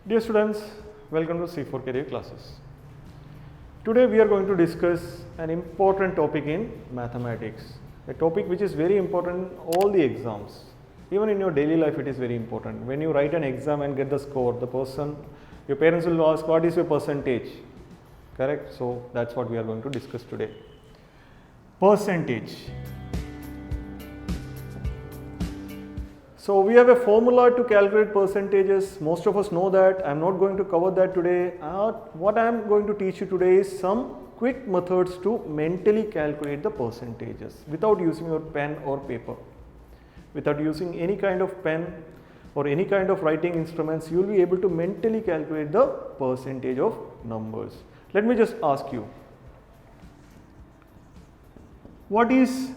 Dear students, welcome to C4 Career Classes. Today we are going to discuss an important topic in mathematics, a topic which is very important in all the exams. Even in your daily life it is very important. When you write an exam and get the score, your parents will ask what is your percentage, correct? So that's what we are going to discuss today. Percentage. So we have a formula to calculate percentages. Most of us know that. I am not going to cover that today. What I am going to teach you today is some quick methods to mentally calculate the percentages without using your pen or paper. Without using any kind of pen or any kind of writing instruments, you will be able to mentally calculate the percentage of numbers. Let me just ask you, what is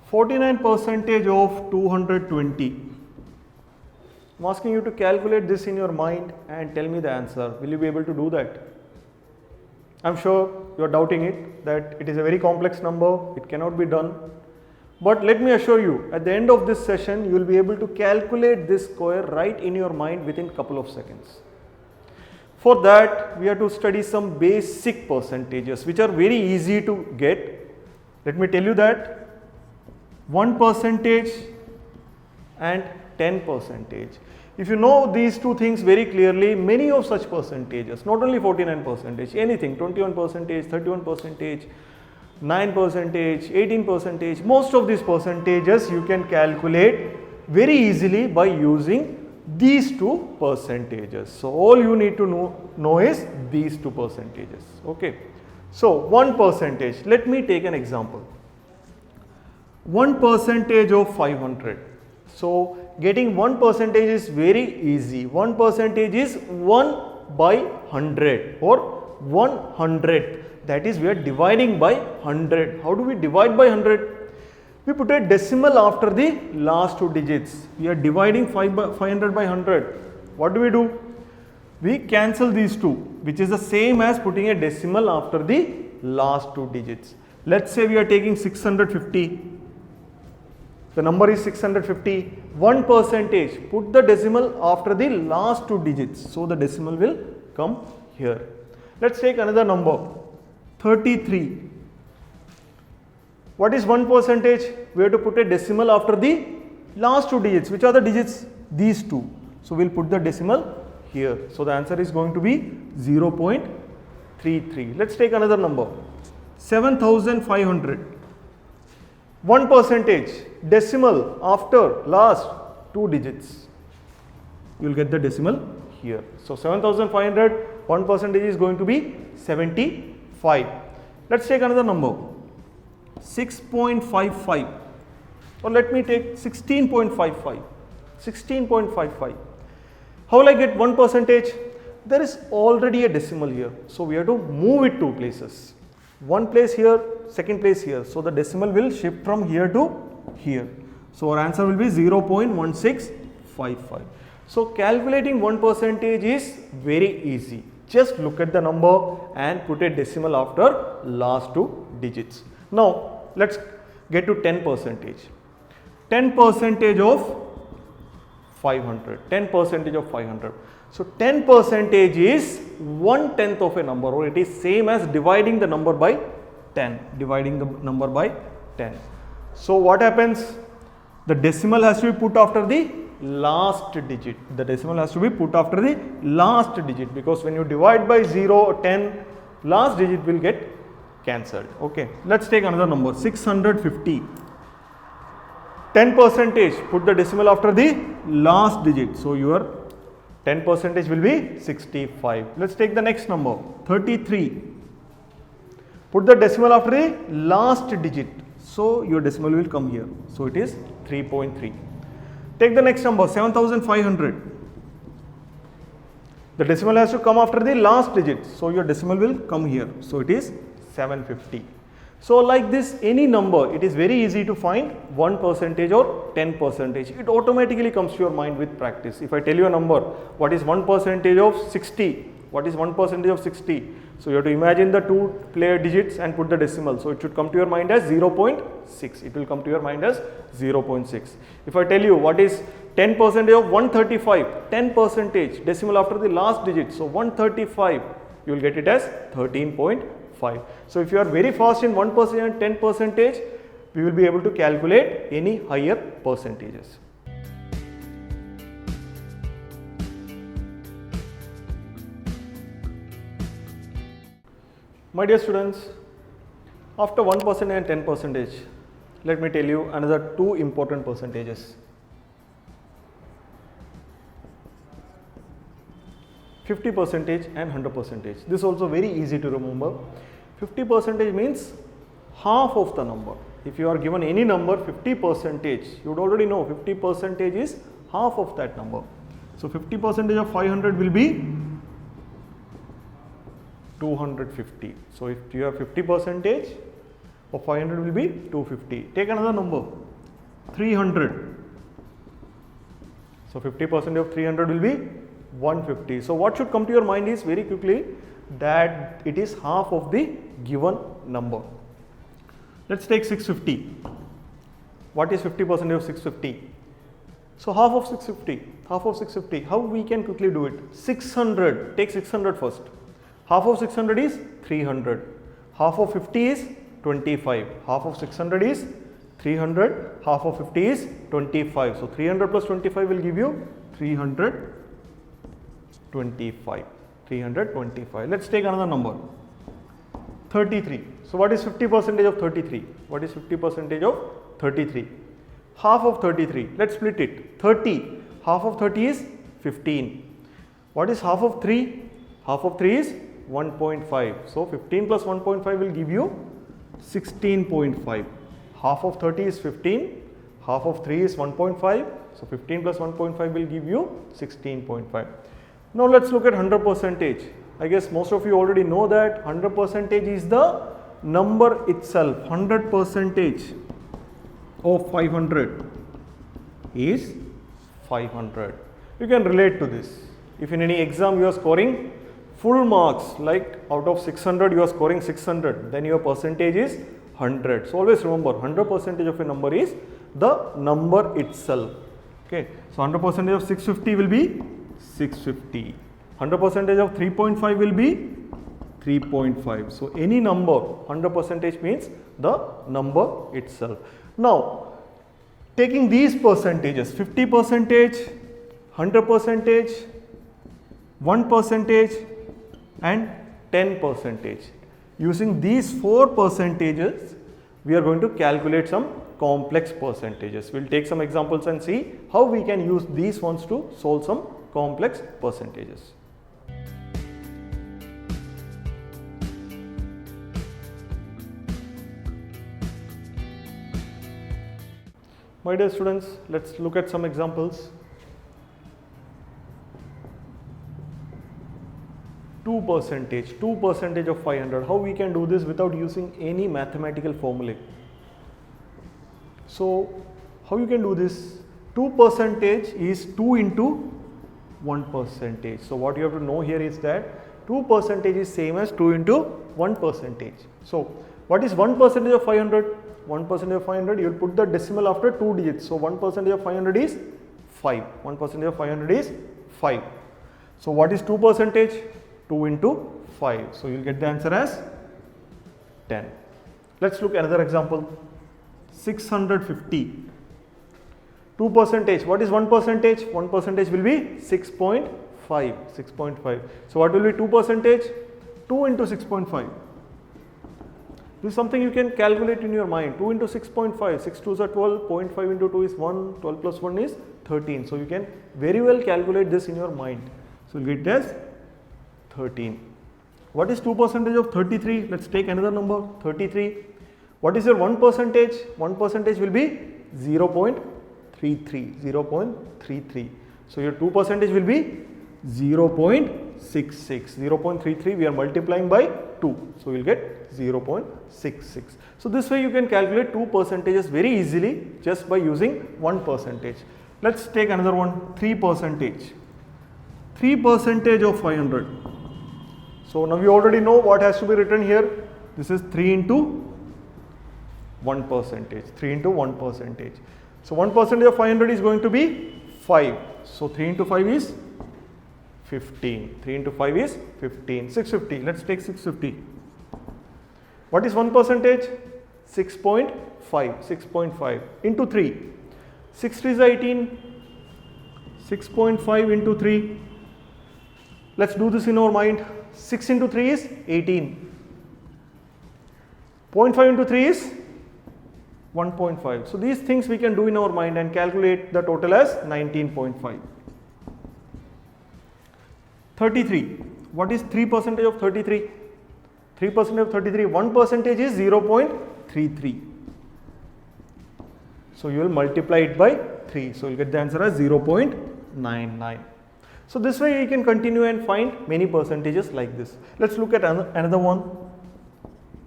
49% of 220? I'm asking you to calculate this in your mind and tell me the answer. Will you be able to do that? I'm sure you are doubting it, that it is a very complex number, it cannot be done. But let me assure you, at the end of this session, you will be able to calculate this square right in your mind within a couple of seconds. For that, we have to study some basic percentages which are very easy to get. Let me tell you that 1% and 10%. If you know these two things very clearly, many of such percentages, not only 49%, anything, 21%, 31%, 9%, 18%, most of these percentages you can calculate very easily by using these two percentages. So all you need to know is these two percentages. Okay. So 1%, let me take an example. 1% of 500. So getting 1% is very easy. 1% is 1 by 100 or 100. That is, we are dividing by 100. How do we divide by 100? We put a decimal after the last two digits. We are dividing 500 by 100. What do? We cancel these two, which is the same as putting a decimal after the last two digits. Let's say we are taking 650. The number is 650. 1%. Put the decimal after the last two digits. So the decimal will come here. Let's take another number. 33. What is 1%? We have to put a decimal after the last two digits. Which are the digits? These two. So we'll put the decimal here. So the answer is going to be 0.33. Let's take another number. 7,500. 1%, decimal after last two digits. You will get the decimal here. So 7,500, 1% is going to be 75. Let's take another number. 6.55. Or let me take 16.55. 16.55. How will I get 1%? There is already a decimal here. So we have to move it two places. One place here, second place here. So the decimal will shift from here to here. So our answer will be 0.1655. So calculating 1% is very easy. Just look at the number and put a decimal after last two digits. Now let's get to 10%. 10% of 500. 10% of 500. So 10% is 1/10 of a number, or it is same as dividing the number by 10. Dividing the number by 10. So what happens? The decimal has to be put after the last digit. The decimal has to be put after the last digit, because when you divide by 0 or 10, last digit will get cancelled. Okay. Let's take another number. 650. 10%, put the decimal after the last digit. So your 10% will be 65. Let's take the next number. 33. Put the decimal after the last digit. So your decimal will come here. So it is 3.3. Take the next number. 7,500. The decimal has to come after the last digit. So your decimal will come here. So it is 750. So like this, any number, it is very easy to find 1% or 10%. It automatically comes to your mind with practice. If I tell you a number, what is 1% of 60? What is 1% of 60? So you have to imagine the two player digits and put the decimal. So it should come to your mind as 0.6. It will come to your mind as 0.6. If I tell you what is 10 percentage of 135, 10 percentage, decimal after the last digit. So 135, you will get it as 13.5. So if you are very fast in 1% and 10 percentage, we will be able to calculate any higher percentages. My dear students, after 1% and 10 percentage, let me tell you another two important percentages. 50 percentage and 100 percentage. This is also very easy to remember. 50 percentage means half of the number. If you are given any number 50 percentage, you would already know 50 percentage is half of that number. So 50 percentage of 500 will be 250. So if you have 50 percentage of 500 will be 250. Take another number, 300. So 50% of 300 will be 150. So what should come to your mind is very quickly that it is half of the given number. Let's take 650. What is 50% of 650? So half of 650, how we can quickly do it? 600, take 600 first. Half of 600 is 300. Half of 50 is 25. Half of 600 is 300. Half of 50 is 25. So 300 plus 25 will give you 325. 325. Let's take another number. 33. So what is 50% of 33? What is 50% of 33? Half of 33. Let's split it. 30. Half of 30 is 15. What is half of 3? Half of 3 is 1.5. So 15 plus 1.5 will give you 16.5. Half of 30 is 15. Half of 3 is 1.5. So 15 plus 1.5 will give you 16.5. Now let's look at 100 percentage. I guess most of you already know that 100 percentage is the number itself. 100 percentage of 500 is 500. You can relate to this. If in any exam you are scoring full marks, like out of 600 you are scoring 600, then your percentage is 100. So always remember 100 percentage of a number is the number itself. Okay. So 100 percentage of 650 will be 650. 100 percentage of 3.5 will be 3.5. So any number 100 percentage means the number itself. Now taking these percentages, 50 percentage, 100 percentage, 1 percentage and 10 percentage. Using these four percentages, we are going to calculate some complex percentages. We will take some examples and see how we can use these ones to solve some complex percentages. My dear students, let's look at some examples. 2% of 500. How we can do this without using any mathematical formula? So how you can do this? 2% is 2 into 1%. So what you have to know here is that 2% is same as 2 into 1%. So what is 1% of 500? 1% of 500, you will put the decimal after 2 digits. So 1% of 500 is 5. 1% of 500 is 5. So what is 2%? 2 into 5. So you will get the answer as 10. Let's look at another example. 650. 2%. What is 1%? 1% will be 6.5. 6.5. So what will be 2%? 2 into 6.5. This is something you can calculate in your mind. 2 into 6.5. 6 2s are 12. 0.5 into 2 is 1. 12 plus 1 is 13. So you can very well calculate this in your mind. So you will get this 13. What is 2% of 33? Let's take another number, 33. What is your 1%? 1% will be 0.33. 0.33. So your 2% will be 0.66. 0.33 we are multiplying by 2. So you will get 0.66. So this way you can calculate 2 percentages very easily just by using 1%. Let's take another one, 3%. 3% of 500. So now we already know what has to be written here. This is 3 into 1%. 3 into 1%. So 1% of 500 is going to be 5. So 3 into 5 is 15. 3 into 5 is 15. 650. Let's take 650. What is 1%? 6.5. 6.5 into 3. 6 3 is 18. 6.5 into 3. Let's do this in our mind. 6 into 3 is 18. 0.5 into 3 is 1.5. So these things we can do in our mind and calculate the total as 19.5. 33. What is 3% of 33? 3% of 33. 1% is 0.33. So you will multiply it by 3. So you will get the answer as 0.99. So this way you can continue and find many percentages like this. Let's look at another one.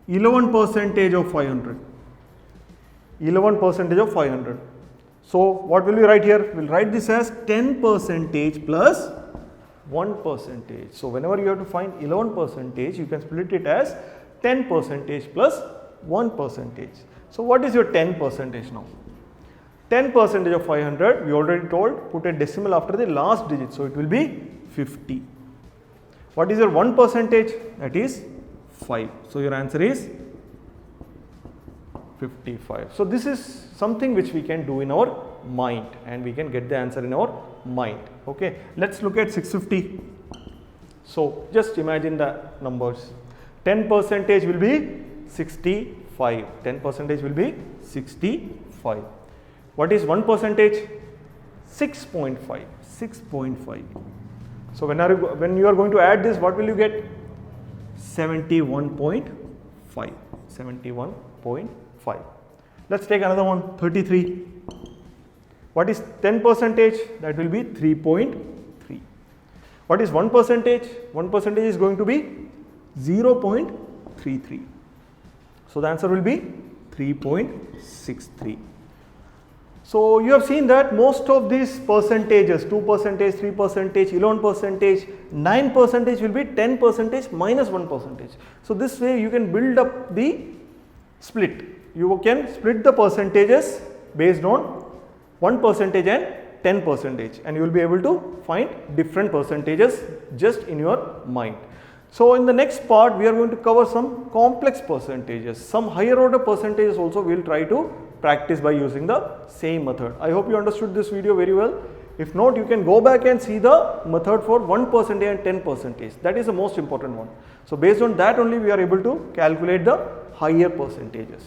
11% of 500. 11% of 500. So what will we write here? We will write this as 10% plus 1%. So whenever you have to find 11%, you can split it as 10% plus 1%. So what is your 10% now? 10% of 500, we already told, put a decimal after the last digit. So it will be 50. What is your 1%? That is 5. So your answer is 55. So this is something which we can do in our mind and we can get the answer in our mind. Okay, let's look at 650. So just imagine the numbers. 10% will be 65. 10% will be 65. What is 1%? 6.5. 6.5. So when you are going to add this, what will you get? 71.5. 71.5. Let's take another one. 33. What is 10%? That will be 3.3. What is 1%? 1% is going to be 0.33. So the answer will be 3.63. So you have seen that most of these percentages, 2%, 3%, 11%, 9% will be 10% minus 1%. So this way you can build up the split. You can split the percentages based on 1% and 10%, and you will be able to find different percentages just in your mind. So in the next part we are going to cover some complex percentages, some higher order percentages also we will try to practice by using the same method. I hope you understood this video very well. If not, you can go back and see the method for 1% and 10%. That is the most important one. So based on that only we are able to calculate the higher percentages.